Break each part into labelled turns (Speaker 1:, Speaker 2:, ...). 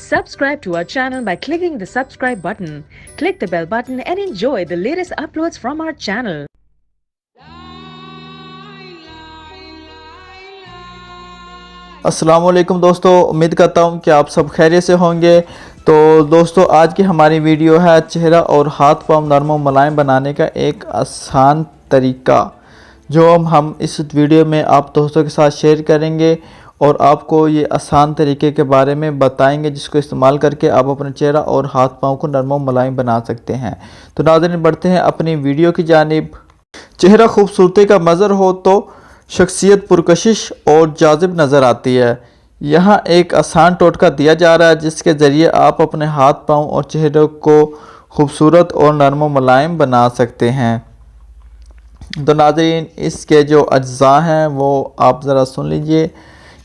Speaker 1: Subscribe to our channel by clicking the subscribe button. Click the bell button and enjoy the latest uploads from our channel.
Speaker 2: अस्सलाम वालेकुम दोस्तों, उम्मीद करता हूँ कि आप सब खैरियत से होंगे। तो दोस्तों, आज की हमारी वीडियो है चेहरा और हाथ पाँव नरम और मुलायम बनाने का एक आसान तरीका, जो हम इस वीडियो में आप दोस्तों के साथ शेयर करेंगे और आपको ये आसान तरीके के बारे में बताएंगे, जिसको इस्तेमाल करके आप अपने चेहरा और हाथ पाँव को नरम और मुलायम बना सकते हैं। तो नाज़रीन, बढ़ते हैं अपनी वीडियो की जानिब। चेहरा खूबसूरती का मज़हर हो तो शख्सियत पुरकशिश और जाजिब नज़र आती है। यहाँ एक आसान टोटका दिया जा रहा है जिसके ज़रिए आप अपने हाथ पाँव और चेहरे को खूबसूरत और नरम व मुलायम बना सकते हैं। तो नाज़रीन, इसके जो अज्जा हैं वो आप ज़रा सुन लीजिए।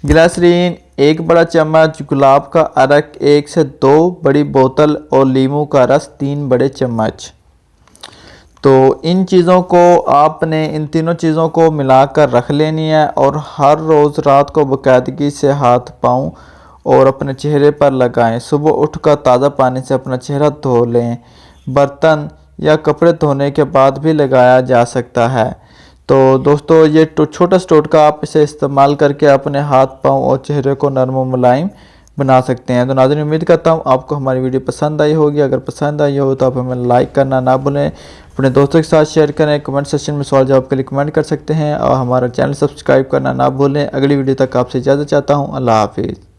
Speaker 2: ग्लिसरीन 1 बड़ा चम्मच, गुलाब का अरक 1 से 2 बड़ी बोतल और नींबू का रस 3 बड़े चम्मच। तो इन चीज़ों को आपने इन तीनों चीज़ों को मिलाकर रख लेनी है और हर रोज़ रात को बाकायदगी से हाथ पाँव और अपने चेहरे पर लगाएं। सुबह उठकर ताज़ा पानी से अपना चेहरा धो लें। बर्तन या कपड़े धोने के बाद भी लगाया जा सकता है। तो दोस्तों, ये छोटा सा टोटका आप इसे इस्तेमाल करके अपने हाथ पाँव और चेहरे को नरम और मुलायम बना सकते हैं। तो नाज़रीन, उम्मीद करता हूँ आपको हमारी वीडियो पसंद आई होगी। अगर पसंद आई हो तो आप हमें लाइक करना ना भूलें, अपने दोस्तों के साथ शेयर करें, कमेंट सेक्शन में सवाल जवाब के लिए कमेंट कर सकते हैं और हमारा चैनल सब्सक्राइब करना ना भूलें। अगली वीडियो तक आपसे इजाज़त चाहता हूँ। अल्लाह हाफिज़।